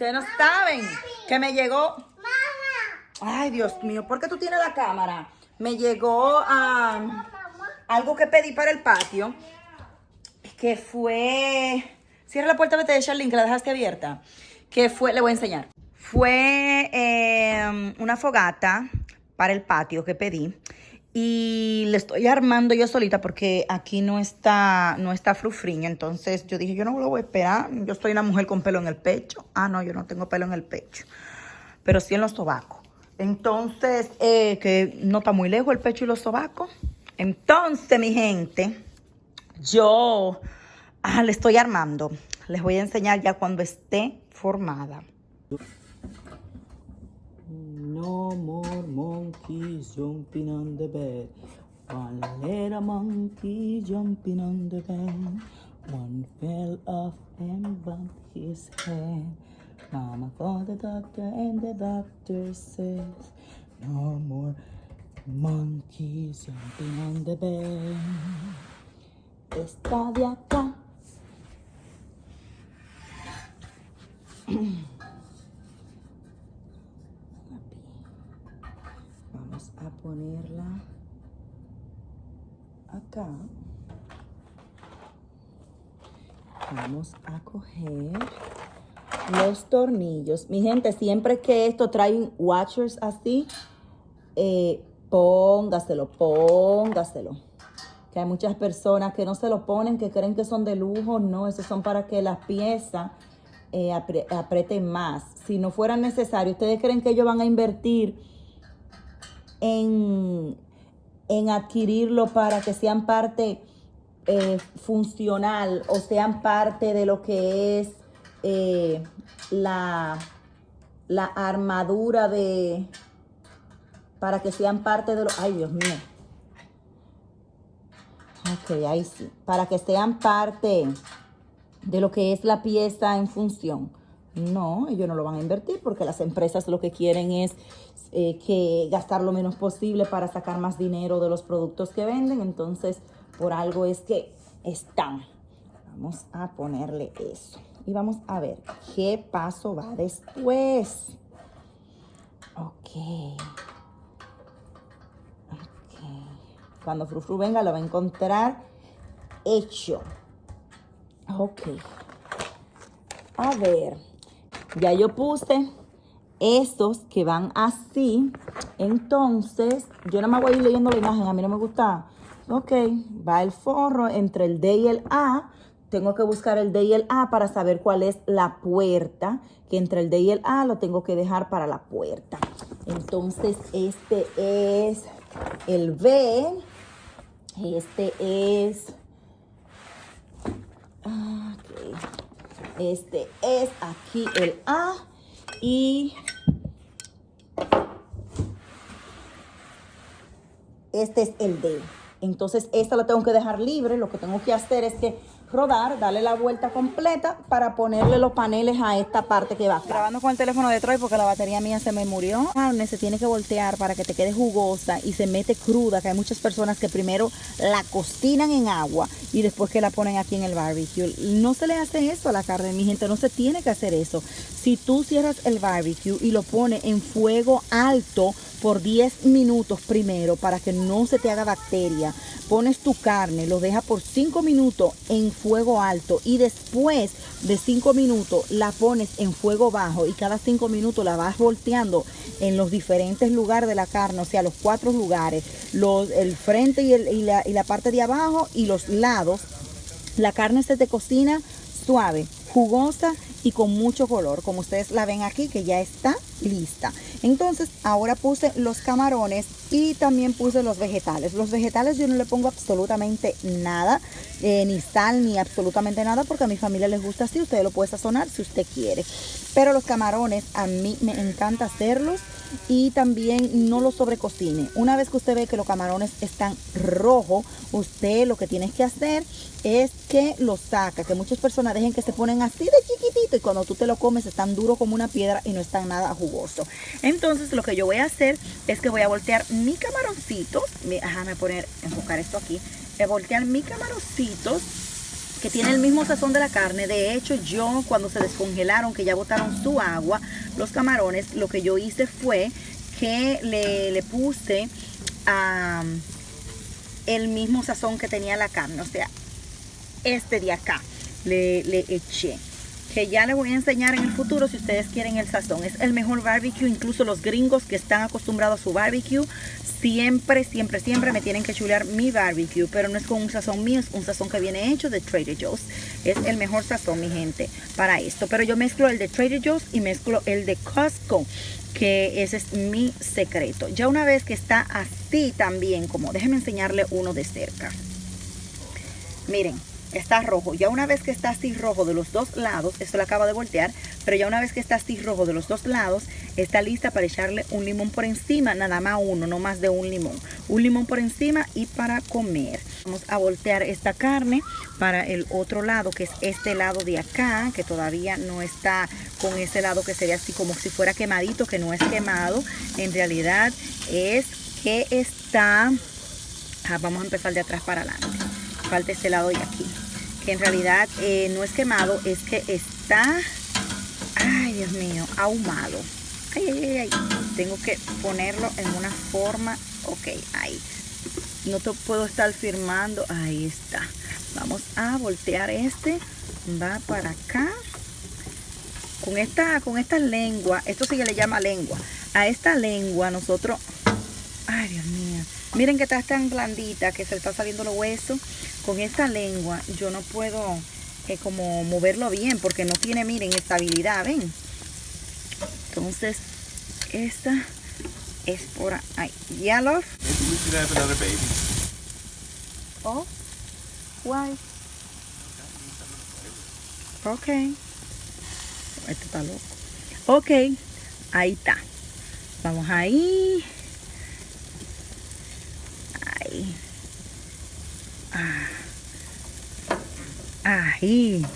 Ustedes no saben que me llegó... Ay, Dios mío, ¿por qué tú tienes la cámara? Me llegó algo que pedí para el patio, que fue... Cierra la puerta, vete de Charlene, que la dejaste abierta. Que fue, le voy a enseñar. Fue una fogata para el patio que pedí. Y le estoy armando yo solita porque aquí no está frufriño. Entonces yo dije, yo no lo voy a esperar. Yo soy una mujer con pelo en el pecho. Ah, no, yo no tengo pelo en el pecho. Pero sí en los sobacos. Entonces, que no está muy lejos el pecho y los sobacos. Entonces, mi gente, yo le estoy armando. Les voy a enseñar ya cuando esté formada. No more monkeys jumping on the bed. One little monkey jumping on the bed. One fell off and bumped his head. Mama called the doctor and the doctor says, no more monkeys jumping on the bed. Está de acá. Vamos a ponerla acá. Vamos a coger los tornillos. Mi gente, siempre que esto trae washers así, póngaselo. Que hay muchas personas que no se lo ponen, que creen que son de lujo. No, esos son para que las piezas aprieten más. Si no fuera necesario, ¿ustedes creen que ellos van a invertir en adquirirlo para que sean parte funcional o sean parte de lo que es la armadura para que sean parte de lo... Ay, Dios mío. Ok, ahí sí. Para que sean parte de lo que es la pieza en función. No, ellos no lo van a invertir porque las empresas lo que quieren es que gastar lo menos posible para sacar más dinero de los productos que venden. Entonces, por algo es que están. Vamos a ponerle eso. Y vamos a ver qué paso va después. Ok. Cuando Frufru venga lo va a encontrar hecho. Ok. A ver. Ya yo puse estos que van así. Entonces, yo nada más voy a ir leyendo la imagen. A mí no me gusta. Ok. Va el forro entre el D y el A. Tengo que buscar el D y el A para saber cuál es la puerta. Que entre el D y el A lo tengo que dejar para la puerta. Entonces, este es el B. Este es... Okay. Este es aquí el A. Y este es el D. Entonces, esta la tengo que dejar libre. Lo que tengo que hacer es que rodar, darle la vuelta completa para ponerle los paneles a esta parte que va acá. Grabando con el teléfono de Troy porque la batería mía se me murió. La carne se tiene que voltear para que te quede jugosa y se mete cruda, que hay muchas personas que primero la cocinan en agua y después que la ponen aquí en el barbecue. No se le hace eso a la carne, mi gente, no se tiene que hacer eso. Si tú cierras el barbecue y lo pones en fuego alto por 10 minutos primero para que no se te haga bacteria, pones tu carne, lo dejas por 5 minutos en fuego alto y después de 5 minutos la pones en fuego bajo y cada 5 minutos la vas volteando en los diferentes lugares de la carne, o sea, los 4 lugares, el frente y la parte de abajo y los lados. La carne se te cocina suave, jugosa y con mucho color, como ustedes la ven aquí, que ya está lista. Entonces, ahora puse los camarones y también puse los vegetales. Los vegetales yo no le pongo absolutamente nada, ni sal, ni absolutamente nada, porque a mi familia les gusta así. Usted lo puede sazonar si usted quiere. Pero los camarones, a mí me encanta hacerlos y también no los sobrecocine. Una vez que usted ve que los camarones están rojos, usted lo que tiene que hacer es que los saca, que muchas personas dejen que se ponen así de chiquitito y cuando tú te lo comes están duros como una piedra y no están nada jugoso. Entonces lo que yo voy a hacer es que voy a voltear mi camaroncito, déjame enfocar esto aquí, voltear mis camaroncitos que tiene el mismo sazón de la carne. De hecho, yo cuando se descongelaron, que ya botaron su agua, los camarones, lo que yo hice fue que le puse el mismo sazón que tenía la carne, o sea, este de acá le eché, que ya les voy a enseñar en el futuro si ustedes quieren el sazón. Es el mejor barbecue. Incluso los gringos que están acostumbrados a su barbecue siempre me tienen que chulear mi barbecue, pero no es con un sazón mío, es un sazón que viene hecho de Trader Joe's. Es el mejor sazón, mi gente, para esto. Pero yo mezclo el de Trader Joe's y mezclo el de Costco, que ese es mi secreto. Ya una vez que está así también, como déjenme enseñarle uno de cerca. Miren, está rojo. Ya una vez que está así rojo de los dos lados, esto lo acaba de voltear, pero ya una vez que está así rojo de los dos lados, está lista para echarle un limón por encima, nada más uno, no más de un limón. Un limón por encima y para comer. Vamos a voltear esta carne para el otro lado, que es este lado de acá, que todavía no está con ese lado que sería así como si fuera quemadito, que no es quemado. En realidad es que está... vamos a empezar de atrás para adelante. Falta este lado de aquí, que en realidad no es quemado, es que está, ay Dios mío, ahumado. Ay. Tengo que ponerlo en una forma, ok, ahí. No te puedo estar firmando, ahí está. Vamos a voltear este, va para acá. Con esta lengua, esto sí que le llama lengua. A esta lengua nosotros, ay Dios mío, miren que está tan blandita que se le está saliendo los huesos. Con esta lengua yo no puedo como moverlo bien porque no tiene, miren, estabilidad, ¿ven? Entonces, esta es por ahí. ¿Ya, love? Maybe we should have another baby. Oh, why? Ok. Este está loco. Ok, ahí está. Vamos ahí. Ahí. Ahí.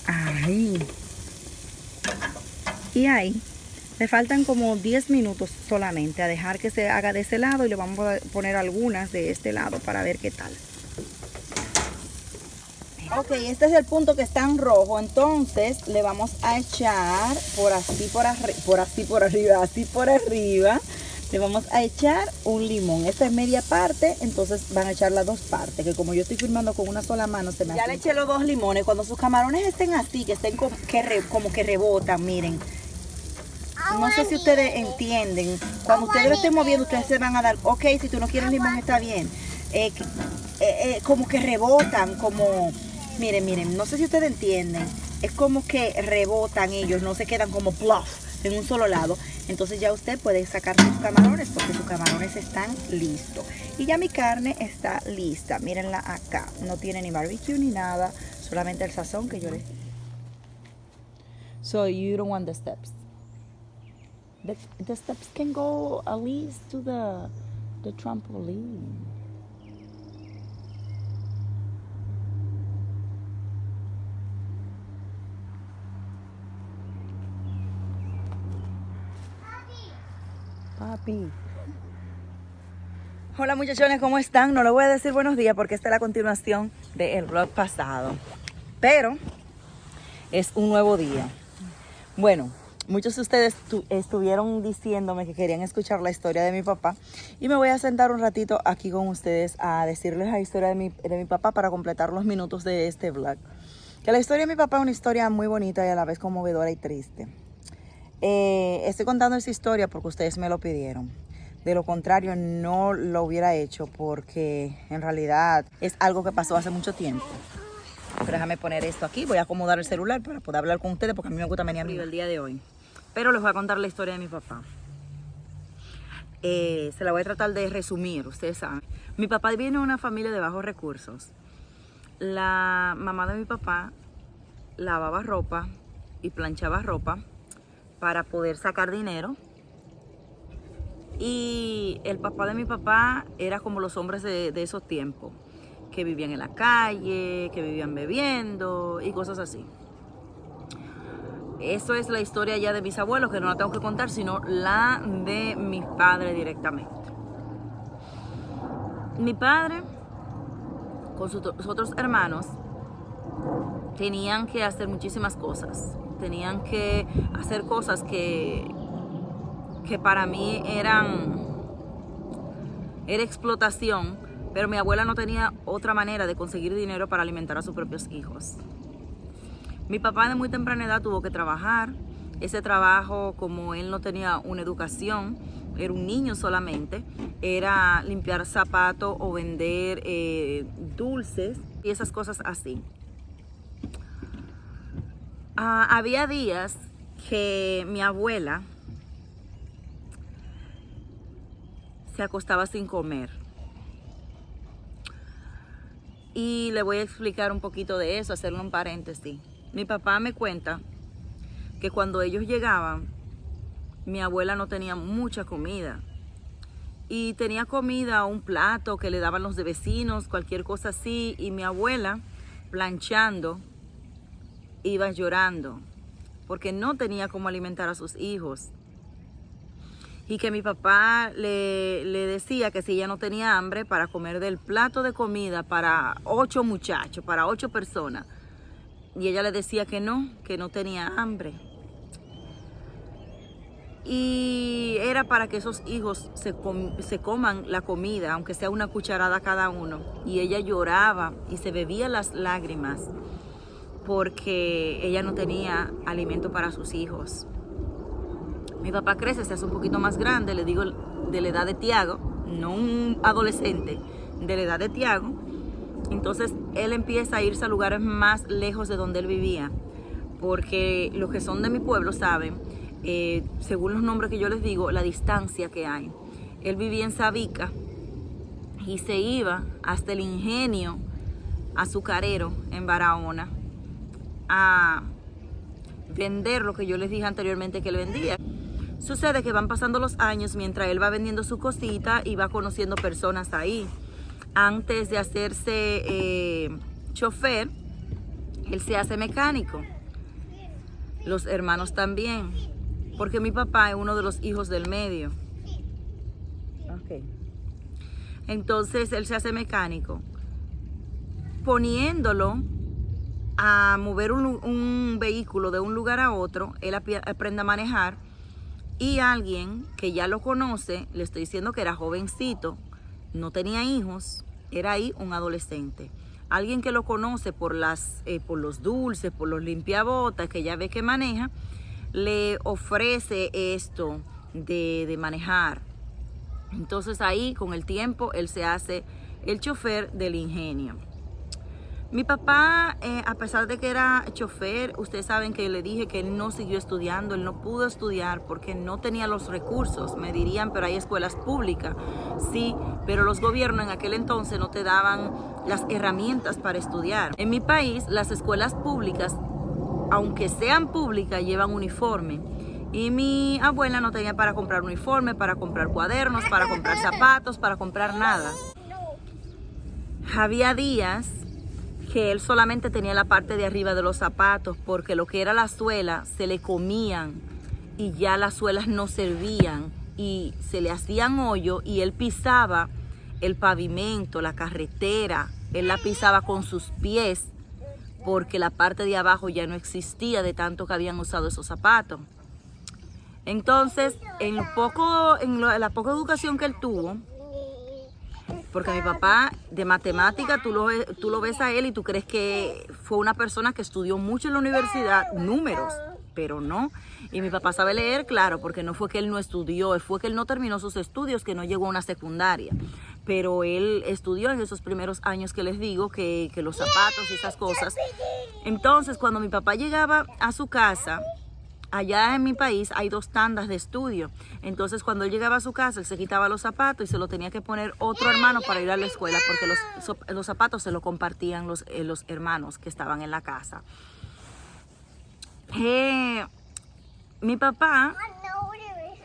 Ahí. Y ahí. Le faltan como 10 minutos solamente a dejar que se haga de ese lado y le vamos a poner algunas de este lado para ver qué tal. Ok, este es el punto que está en rojo, entonces le vamos a echar así por arriba, le vamos a echar un limón. Esta es media parte, entonces van a echar las dos partes, que como yo estoy filmando con una sola mano, se me Ya le eché los dos limones. Cuando sus camarones estén así, que estén como que rebotan, miren. No sé si ustedes entienden. Cuando ustedes lo estén moviendo, ustedes se van a dar, ok, si tú no quieres limón está bien. Como que rebotan, como... Miren, no sé si ustedes entienden. Es como que rebotan ellos, no se quedan como bluff en un solo lado. Entonces ya usted puede sacar sus camarones porque sus camarones están listos. Y ya mi carne está lista. Mírenla acá. No tiene ni barbecue ni nada. Solamente el sazón que yo le... So you don't want the steps. The steps can go at least to the trampoline. Papi. Hola muchachones, ¿cómo están? No les voy a decir buenos días porque esta es la continuación del vlog pasado. Pero es un nuevo día. Bueno, muchos de ustedes estuvieron diciéndome que querían escuchar la historia de mi papá. Y me voy a sentar un ratito aquí con ustedes a decirles la historia de mi papá para completar los minutos de este vlog. Que la historia de mi papá es una historia muy bonita y a la vez conmovedora y triste. Estoy contando esa historia porque ustedes me lo pidieron. De lo contrario, no lo hubiera hecho porque en realidad es algo que pasó hace mucho tiempo. Pero déjame poner esto aquí. Voy a acomodar el celular para poder hablar con ustedes porque a mí me gusta venir a mí el día de hoy. Pero les voy a contar la historia de mi papá. Se la voy a tratar de resumir, ustedes saben. Mi papá viene de una familia de bajos recursos. La mamá de mi papá lavaba ropa y planchaba ropa para poder sacar dinero. Y el papá de mi papá era como los hombres de esos tiempos, que vivían en la calle, que vivían bebiendo y cosas así. Eso es la historia ya de mis abuelos, que no la tengo que contar, sino la de mis padres directamente. Mi padre con sus otros hermanos, tenían que hacer muchísimas cosas. Tenían que hacer cosas que para mí era explotación, pero mi abuela no tenía otra manera de conseguir dinero para alimentar a sus propios hijos. Mi papá de muy temprana edad tuvo que trabajar. Ese trabajo, como él no tenía una educación, era un niño solamente, era limpiar zapatos o vender dulces y esas cosas así. Había días que mi abuela se acostaba sin comer. Y le voy a explicar un poquito de eso, hacerle un paréntesis. Mi papá me cuenta que cuando ellos llegaban, mi abuela no tenía mucha comida. Y tenía comida, un plato que le daban los de vecinos, cualquier cosa así. Y mi abuela, planchando, iba llorando porque no tenía cómo alimentar a sus hijos. Y que mi papá le decía que si ella no tenía hambre para comer del plato de comida para 8 muchachos, para 8 personas, y ella le decía que no tenía hambre. Y era para que esos hijos se coman la comida, aunque sea una cucharada cada uno. Y ella lloraba y se bebía las lágrimas porque ella no tenía alimento para sus hijos. Mi papá crece, se hace un poquito más grande, le digo de la edad de Tiago, no un adolescente, de la edad de Tiago. Entonces él empieza a irse a lugares más lejos de donde él vivía, porque los que son de mi pueblo saben, según los nombres que yo les digo, la distancia que hay. Él vivía en Sabica y se iba hasta el ingenio azucarero en Barahona a vender lo que yo les dije anteriormente que él vendía. Sucede que van pasando los años mientras él va vendiendo su cosita y va conociendo personas ahí. Antes de hacerse chofer, él se hace mecánico. Los hermanos también, porque mi papá es uno de los hijos del medio. Okay. Entonces él se hace mecánico, poniéndolo a mover un vehículo de un lugar a otro. Él aprende a manejar. Y alguien que ya lo conoce, le estoy diciendo que era jovencito, no tenía hijos, era ahí un adolescente. Alguien que lo conoce por los dulces, por los limpiabotas, que ya ve que maneja, le ofrece esto de manejar. Entonces ahí, con el tiempo, él se hace el chofer del ingenio. Mi papá, a pesar de que era chofer, ustedes saben que le dije que él no siguió estudiando, él no pudo estudiar porque no tenía los recursos. Me dirían, pero hay escuelas públicas. Sí, pero los gobiernos en aquel entonces no te daban las herramientas para estudiar. En mi país, las escuelas públicas, aunque sean públicas, llevan uniforme. Y mi abuela no tenía para comprar uniforme, para comprar cuadernos, para comprar zapatos, para comprar nada. Había días que él solamente tenía la parte de arriba de los zapatos, porque lo que era la suela se le comían y ya las suelas no servían y se le hacían hoyo y él pisaba el pavimento, la carretera, él la pisaba con sus pies porque la parte de abajo ya no existía de tanto que habían usado esos zapatos. Entonces, en la poca educación que él tuvo, porque mi papá de matemática, tú lo ves a él y tú crees que fue una persona que estudió mucho en la universidad, números, pero no. Y mi papá sabe leer, claro, porque no fue que él no estudió, fue que él no terminó sus estudios, que no llegó a una secundaria. Pero él estudió en esos primeros años que les digo, que los zapatos y esas cosas. Entonces, cuando mi papá llegaba a su casa, allá en mi país hay 2 tandas de estudio. Entonces, cuando él llegaba a su casa, él se quitaba los zapatos y se lo tenía que poner otro hermano para ir a la escuela, porque los zapatos se lo compartían los hermanos que estaban en la casa. Mi papá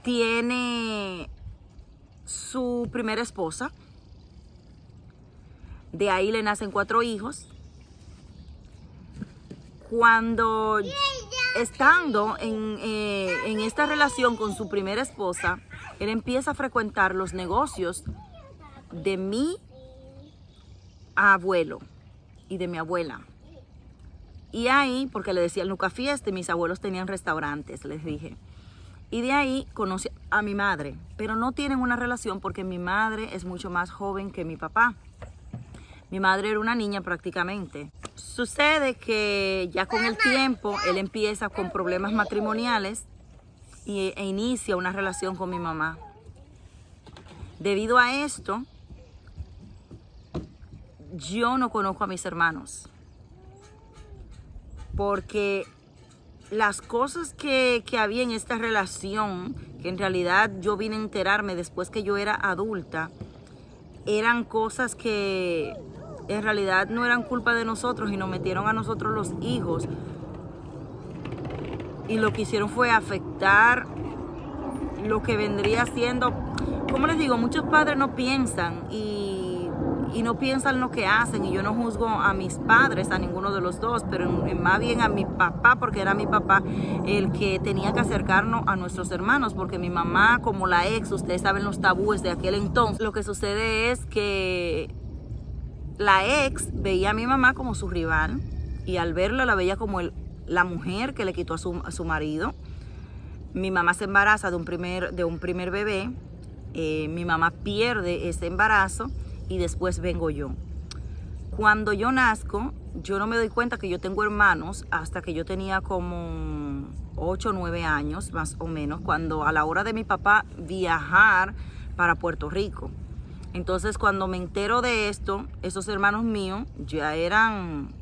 tiene su primera esposa. De ahí le nacen 4 hijos. Cuando estando en esta relación con su primera esposa, él empieza a frecuentar los negocios de mi abuelo y de mi abuela. Y ahí, porque le decía el Nuca Fiesta, y mis abuelos tenían restaurantes, les dije. Y de ahí conocí a mi madre, pero no tienen una relación porque mi madre es mucho más joven que mi papá. Mi madre era una niña prácticamente. Sucede que ya con el tiempo él empieza con problemas matrimoniales e inicia una relación con mi mamá. Debido a esto, yo no conozco a mis hermanos. Porque las cosas que había en esta relación, que en realidad yo vine a enterarme después que yo era adulta, eran cosas que en realidad no eran culpa de nosotros y nos metieron a nosotros los hijos. Y lo que hicieron fue afectar lo que vendría siendo, como les digo, muchos padres no piensan y no piensan lo que hacen, y yo no juzgo a mis padres, a ninguno de los dos, pero más bien a mi papá, porque era mi papá el que tenía que acercarnos a nuestros hermanos, porque mi mamá, como la ex, ustedes saben los tabúes de aquel entonces, lo que sucede es que la ex veía a mi mamá como su rival, y al verla la veía como la mujer que le quitó a su marido. Mi mamá se embaraza de un primer bebé, mi mamá pierde ese embarazo y después vengo yo. Cuando yo nazco, yo no me doy cuenta que yo tengo hermanos hasta que yo tenía como 8 o 9 años, más o menos, cuando a la hora de mi papá viajar para Puerto Rico. Entonces, cuando me entero de esto, esos hermanos míos ya eran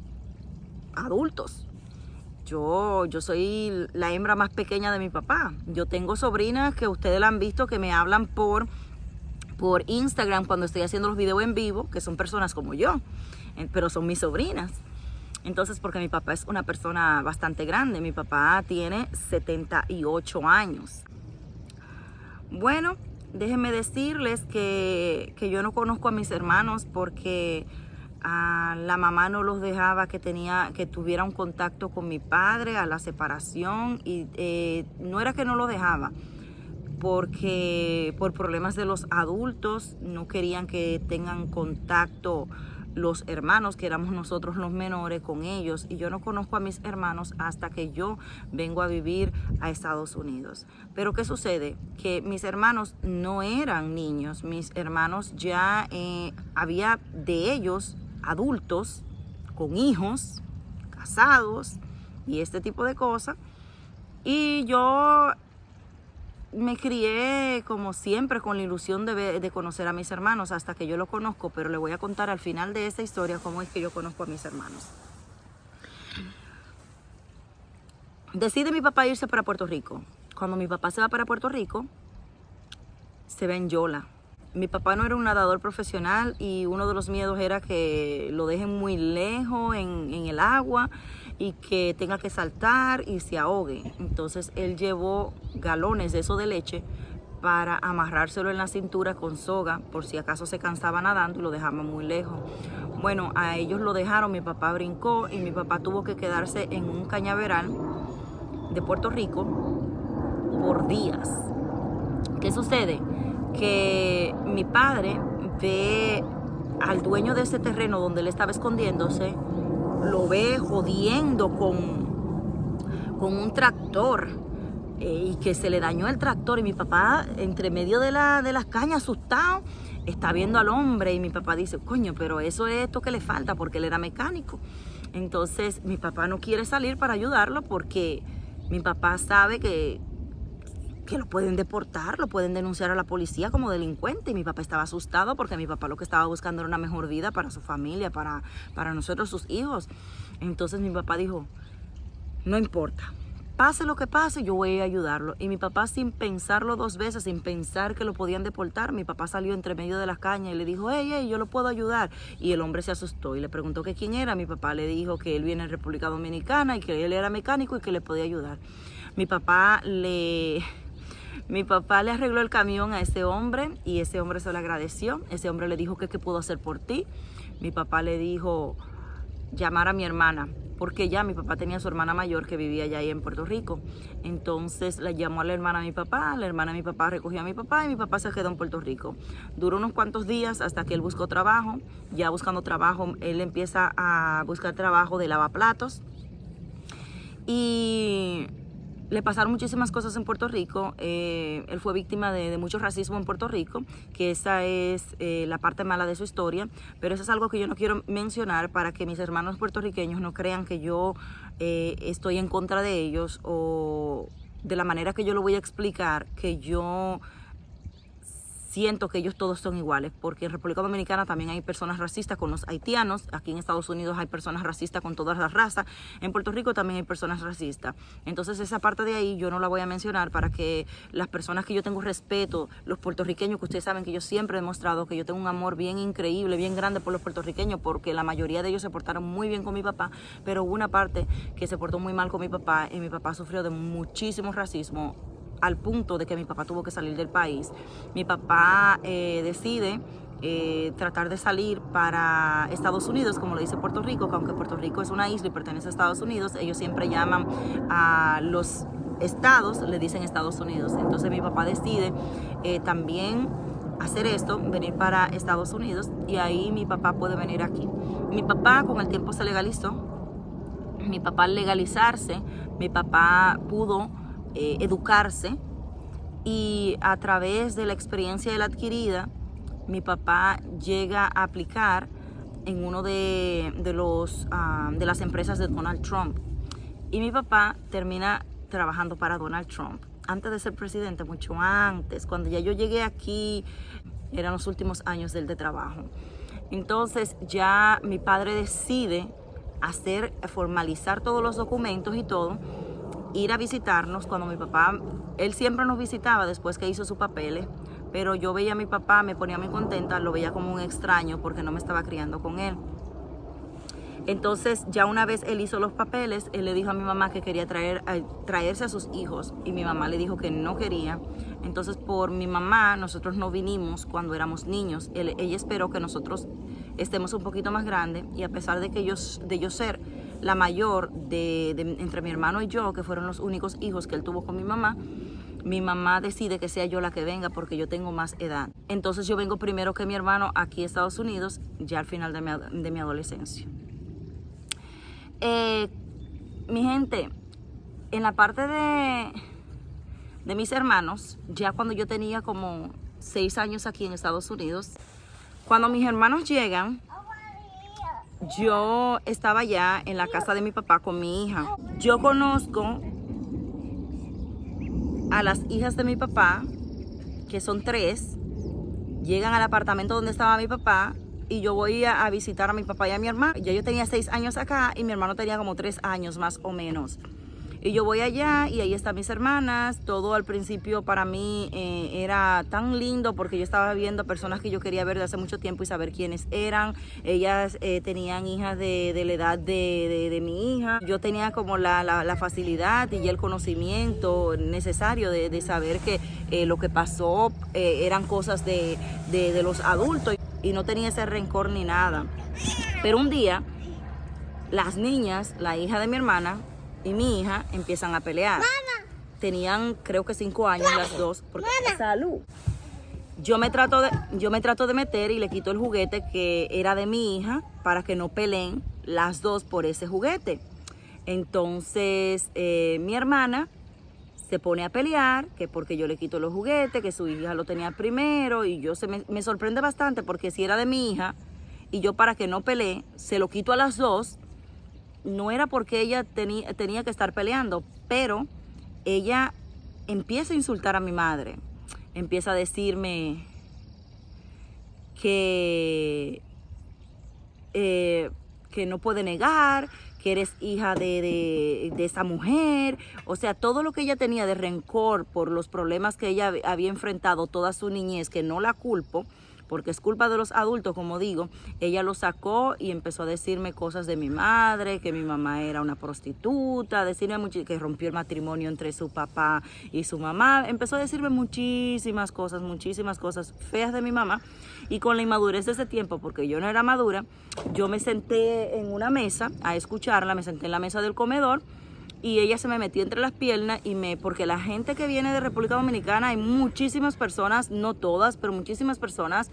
adultos. Yo soy la hembra más pequeña de mi papá. Yo tengo sobrinas que ustedes la han visto, que me hablan por Instagram cuando estoy haciendo los videos en vivo, que son personas como yo, pero son mis sobrinas. Entonces, porque mi papá es una persona bastante grande, mi papá tiene 78 años. Bueno, déjenme decirles que yo no conozco a mis hermanos porque la mamá no los dejaba que tuviera un contacto con mi padre a la separación, y no era que no lo dejaba, porque por problemas de los adultos no querían que tengan contacto los hermanos, que éramos nosotros los menores, con ellos. Y yo no conozco a mis hermanos hasta que yo vengo a vivir a Estados Unidos. Pero ¿qué sucede? Que mis hermanos no eran niños. Mis hermanos ya había de ellos adultos con hijos, casados y este tipo de cosas. Y yo me crié como siempre con la ilusión de conocer a mis hermanos hasta que yo lo conozco, pero le voy a contar al final de esta historia cómo es que yo conozco a mis hermanos. Decide mi papá irse para Puerto Rico. Cuando mi papá se va para Puerto Rico, se ve en Yola. Mi papá no era un nadador profesional y uno de los miedos era que lo dejen muy lejos en el agua y que tenga que saltar y se ahogue. Entonces él llevó galones de eso de leche para amarrárselo en la cintura con soga por si acaso se cansaba nadando y lo dejaba muy lejos. Bueno, a ellos lo dejaron, mi papá brincó y mi papá tuvo que quedarse en un cañaveral de Puerto Rico por días. ¿Qué sucede? Que mi padre ve al dueño de ese terreno donde él estaba escondiéndose, lo ve jodiendo con un tractor, y que se le dañó el tractor, y mi papá entre medio de las cañas, asustado, está viendo al hombre, y mi papá dice, coño, pero eso es esto que le falta, porque él era mecánico. Entonces mi papá no quiere salir para ayudarlo porque mi papá sabe que lo pueden deportar, lo pueden denunciar a la policía como delincuente. Y mi papá estaba asustado porque mi papá lo que estaba buscando era una mejor vida para su familia, para nosotros, sus hijos. Entonces mi papá dijo, no importa, pase lo que pase, yo voy a ayudarlo. Y mi papá, sin pensarlo dos veces, sin pensar que lo podían deportar, mi papá salió entre medio de las cañas y le dijo, hey, yo lo puedo ayudar. Y el hombre se asustó y le preguntó que quién era. Mi papá le dijo que él viene de República Dominicana y que él era mecánico y que le podía ayudar. Mi papá le arregló el camión a ese hombre y ese hombre se lo agradeció. Ese hombre le dijo que qué pudo hacer por ti. Mi papá le dijo llamar a mi hermana. porque ya mi papá tenía a su hermana mayor que vivía allá ahí en Puerto Rico. Entonces la llamó a la hermana de mi papá, la hermana de mi papá recogió a mi papá y mi papá se quedó en Puerto Rico. Duró unos cuantos días hasta que él buscó trabajo. Ya buscando trabajo, él empieza a buscar trabajo de lavaplatos. Y le pasaron muchísimas cosas en Puerto Rico. Él fue víctima de mucho racismo en Puerto Rico, que esa es la parte mala de su historia, pero eso es algo que yo no quiero mencionar para que mis hermanos puertorriqueños no crean que yo estoy en contra de ellos, o de la manera que yo lo voy a explicar, que yo siento que ellos todos son iguales, porque en República Dominicana también hay personas racistas con los haitianos, aquí en Estados Unidos hay personas racistas con todas las razas, en Puerto Rico también hay personas racistas. Entonces esa parte de ahí yo no la voy a mencionar para que las personas que yo tengo respeto, los puertorriqueños, que ustedes saben que yo siempre he demostrado que yo tengo un amor bien increíble, bien grande por los puertorriqueños, porque la mayoría de ellos se portaron muy bien con mi papá, pero hubo una parte que se portó muy mal con mi papá y mi papá sufrió de muchísimo racismo, al punto de que mi papá tuvo que salir del país. Mi papá decide tratar de salir para Estados Unidos, como lo dice Puerto Rico, que aunque Puerto Rico es una isla y pertenece a Estados Unidos, ellos siempre llaman a los estados, le dicen Estados Unidos. Entonces mi papá decide también hacer esto, venir para Estados Unidos, y ahí mi papá puede venir aquí. Mi papá con el tiempo se legalizó. Mi papá al legalizarse, mi papá pudo educarse, y a través de la experiencia él adquirida, mi papá llega a aplicar en uno de las empresas de Donald Trump, y mi papá termina trabajando para Donald Trump antes de ser presidente, mucho antes. Cuando ya yo llegué aquí eran los últimos años del de trabajo. Entonces ya mi padre decide formalizar todos los documentos y todo, ir a visitarnos. Cuando mi papá, él siempre nos visitaba después que hizo sus papeles, pero yo veía a mi papá, me ponía muy contenta, lo veía como un extraño porque no me estaba criando con él. Entonces ya una vez él hizo los papeles, él le dijo a mi mamá que quería traerse a sus hijos, y mi mamá le dijo que no quería. Entonces por mi mamá nosotros no vinimos cuando éramos niños. Ella esperó que nosotros estemos un poquito más grandes, y a pesar de que yo ser la mayor entre mi hermano y yo, que fueron los únicos hijos que él tuvo con mi mamá decide que sea yo la que venga porque yo tengo más edad. Entonces yo vengo primero que mi hermano aquí a Estados Unidos, ya al final de mi adolescencia. Mi gente, en la parte de mis hermanos, ya cuando yo tenía como 6 años aquí en Estados Unidos, cuando mis hermanos llegan, yo estaba ya en la casa de mi papá con mi hija. Yo conozco a las hijas de mi papá, que son 3, llegan al apartamento donde estaba mi papá, y yo voy a visitar a mi papá y a mi hermano. Ya yo tenía 6 años acá y mi hermano tenía como 3 años más o menos. Y yo voy allá y ahí están mis hermanas. Todo al principio para mí era tan lindo porque yo estaba viendo personas que yo quería ver de hace mucho tiempo y saber quiénes eran. Ellas tenían hijas de la edad de mi hija. Yo tenía como la facilidad y el conocimiento necesario de saber que lo que pasó eran cosas de los adultos, y no tenía ese rencor ni nada. Pero un día, las niñas, la hija de mi hermana y mi hija, empiezan a pelear. Mama. Tenían creo que 5 años las dos. Porque, salud. Yo me trato de meter y le quito el juguete que era de mi hija para que no peleen las dos por ese juguete. Entonces mi hermana se pone a pelear, que porque yo le quito los juguetes, que su hija lo tenía primero, y me sorprende bastante porque si era de mi hija y yo, para que no pelee, se lo quito a las dos. No era porque ella tenía que estar peleando, pero ella empieza a insultar a mi madre. Empieza a decirme que no puede negar, que eres hija de esa mujer. O sea, todo lo que ella tenía de rencor por los problemas que ella había enfrentado toda su niñez, que no la culpo, porque es culpa de los adultos, como digo. Ella lo sacó y empezó a decirme cosas de mi madre, que mi mamá era una prostituta, decirme que rompió el matrimonio entre su papá y su mamá. Empezó a decirme muchísimas cosas feas de mi mamá. Y con la inmadurez de ese tiempo, porque yo no era madura, yo me senté en una mesa a escucharla, me senté en la mesa del comedor y ella se me metió entre las piernas porque la gente que viene de República Dominicana, hay muchísimas personas, no todas, pero muchísimas personas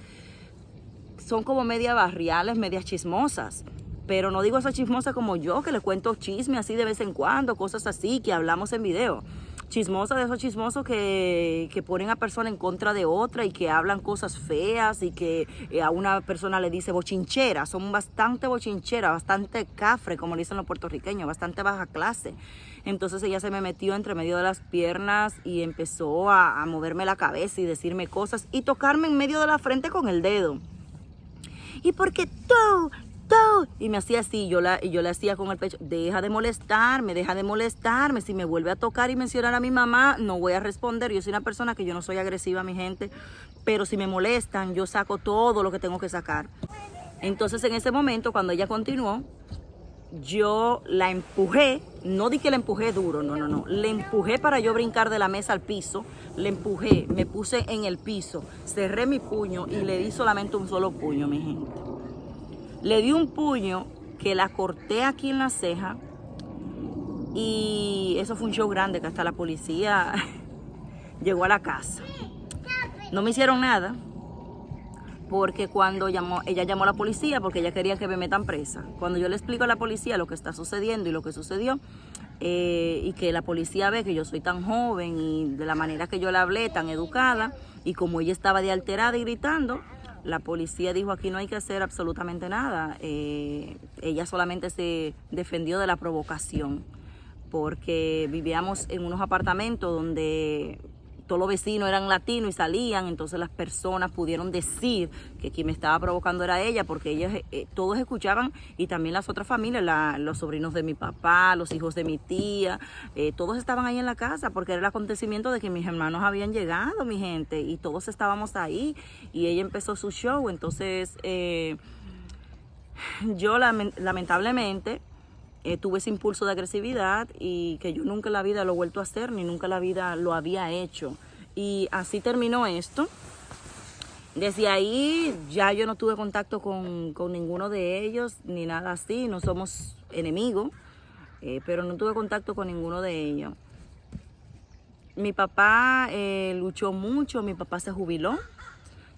son como media barriales, medias chismosas. Pero no digo esas chismosas como yo, que le cuento chisme así de vez en cuando, cosas así que hablamos en video. Chismosa de esos chismosos que ponen a persona en contra de otra y que hablan cosas feas y que a una persona le dice bochinchera. Son bastante bochincheras, bastante cafre, como le dicen los puertorriqueños, bastante baja clase. Entonces ella se me metió entre medio de las piernas y empezó a moverme la cabeza y decirme cosas y tocarme en medio de la frente con el dedo. ¿Y por qué tú? Y me hacía así, y yo le hacía con el pecho, deja de molestarme, si me vuelve a tocar y mencionar a mi mamá, no voy a responder. Yo soy una persona que yo no soy agresiva a mi gente, pero si me molestan, yo saco todo lo que tengo que sacar. Entonces en ese momento, cuando ella continuó, yo la empujé, no di que la empujé duro, no, le empujé para yo brincar de la mesa al piso, le empujé, me puse en el piso, cerré mi puño y le di solamente un solo puño, mi gente. Le di un puño que la corté aquí en la ceja y eso fue un show grande que hasta la policía llegó a la casa. No me hicieron nada porque cuando ella llamó a la policía porque ella quería que me metan presa. Cuando yo le explico a la policía lo que está sucediendo y lo que sucedió y que la policía ve que yo soy tan joven y de la manera que yo la hablé, tan educada, y como ella estaba de alterada y gritando, la policía dijo, aquí no hay que hacer absolutamente nada. Ella solamente se defendió de la provocación, porque vivíamos en unos apartamentos donde todos los vecinos eran latinos y salían, entonces las personas pudieron decir que quien me estaba provocando era ella, porque ellas todos escuchaban, y también las otras familias, los sobrinos de mi papá, los hijos de mi tía, todos estaban ahí en la casa, porque era el acontecimiento de que mis hermanos habían llegado, mi gente, y todos estábamos ahí, y ella empezó su show. Entonces yo lamentablemente tuve ese impulso de agresividad y que yo nunca en la vida lo he vuelto a hacer, ni nunca en la vida lo había hecho. Y así terminó esto. Desde ahí ya yo no tuve contacto con ninguno de ellos, ni nada así. No somos enemigos, pero no tuve contacto con ninguno de ellos. Mi papá luchó mucho, mi papá se jubiló.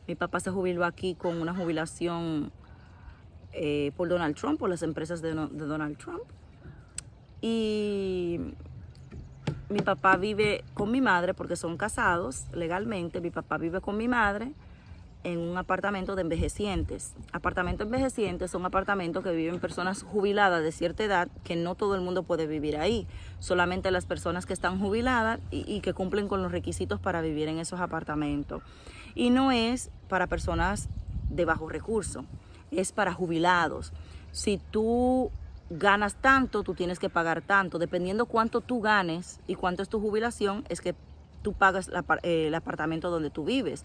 Mi papá se jubiló aquí con una jubilación por Donald Trump, por las empresas de Donald Trump. Y mi papá vive con mi madre porque son casados legalmente. Mi papá vive con mi madre en un apartamento de envejecientes. Apartamentos envejecientes son apartamentos que viven personas jubiladas de cierta edad, que no todo el mundo puede vivir ahí. Solamente las personas que están jubiladas y que cumplen con los requisitos para vivir en esos apartamentos. Y no es para personas de bajos recursos, es para jubilados. Si tú ganas tanto, tú tienes que pagar tanto. Dependiendo cuánto tú ganes y cuánto es tu jubilación, es que tú pagas el apartamento donde tú vives.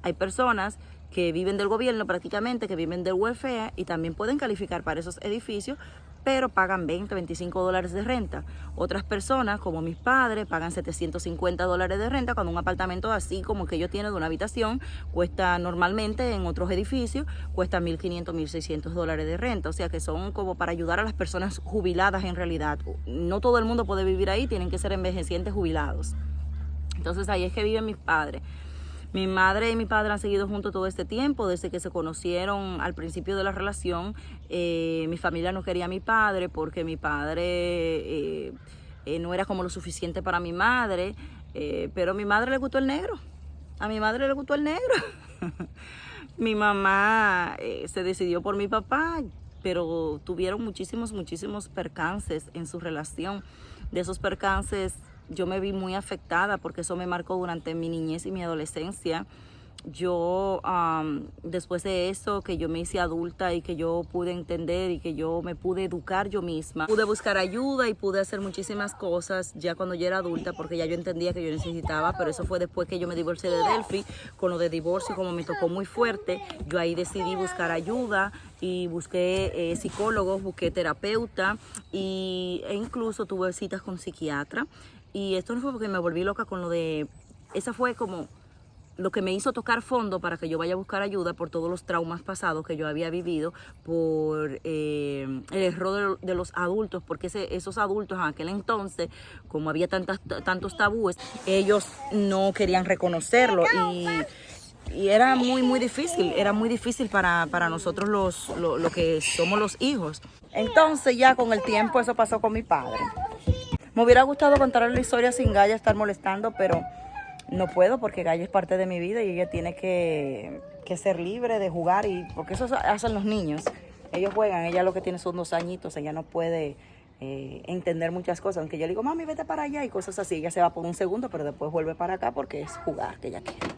Hay personas que viven del gobierno prácticamente, que viven del welfare y también pueden calificar para esos edificios, pero pagan $20, $25 de renta. Otras personas, como mis padres, pagan $750 de renta, cuando un apartamento así como el que yo tiene de una habitación cuesta normalmente en otros edificios, cuesta $1,500, $1,600 de renta. O sea que son como para ayudar a las personas jubiladas en realidad. No todo el mundo puede vivir ahí, tienen que ser envejecientes jubilados. Entonces ahí es que viven mis padres. Mi madre y mi padre han seguido juntos todo este tiempo, desde que se conocieron al principio de la relación. Mi familia no quería a mi padre porque mi padre no era como lo suficiente para mi madre, pero a mi madre le gustó el negro. A mi madre le gustó el negro. Mi mamá se decidió por mi papá, pero tuvieron muchísimos percances en su relación. De esos percances yo me vi muy afectada porque eso me marcó durante mi niñez y mi adolescencia. yo después de eso, que yo me hice adulta y que yo pude entender y que yo me pude educar yo misma, pude buscar ayuda y pude hacer muchísimas cosas ya cuando yo era adulta, porque ya yo entendía que yo necesitaba, pero eso fue después que yo me divorcié de Delphi. Con lo de divorcio, como me tocó muy fuerte, yo ahí decidí buscar ayuda y busqué psicólogos, busqué terapeuta e incluso tuve citas con psiquiatra. Y esto no fue porque me volví loca con lo de... Esa fue como lo que me hizo tocar fondo para que yo vaya a buscar ayuda por todos los traumas pasados que yo había vivido, por el error de los adultos, porque esos adultos en aquel entonces, como había tantos tabúes, ellos no querían reconocerlo y era muy difícil para nosotros lo que somos los hijos. Entonces ya con el tiempo eso pasó con mi padre. Me hubiera gustado contarle la historia sin Gaia estar molestando, pero no puedo porque Gaia es parte de mi vida y ella tiene que ser libre de jugar, y porque eso hacen los niños. Ellos juegan, ella lo que tiene son 2 añitos, ella no puede entender muchas cosas. Aunque yo le digo, mami, vete para allá y cosas así, ella se va por un segundo, pero después vuelve para acá porque es jugar que ella quiere.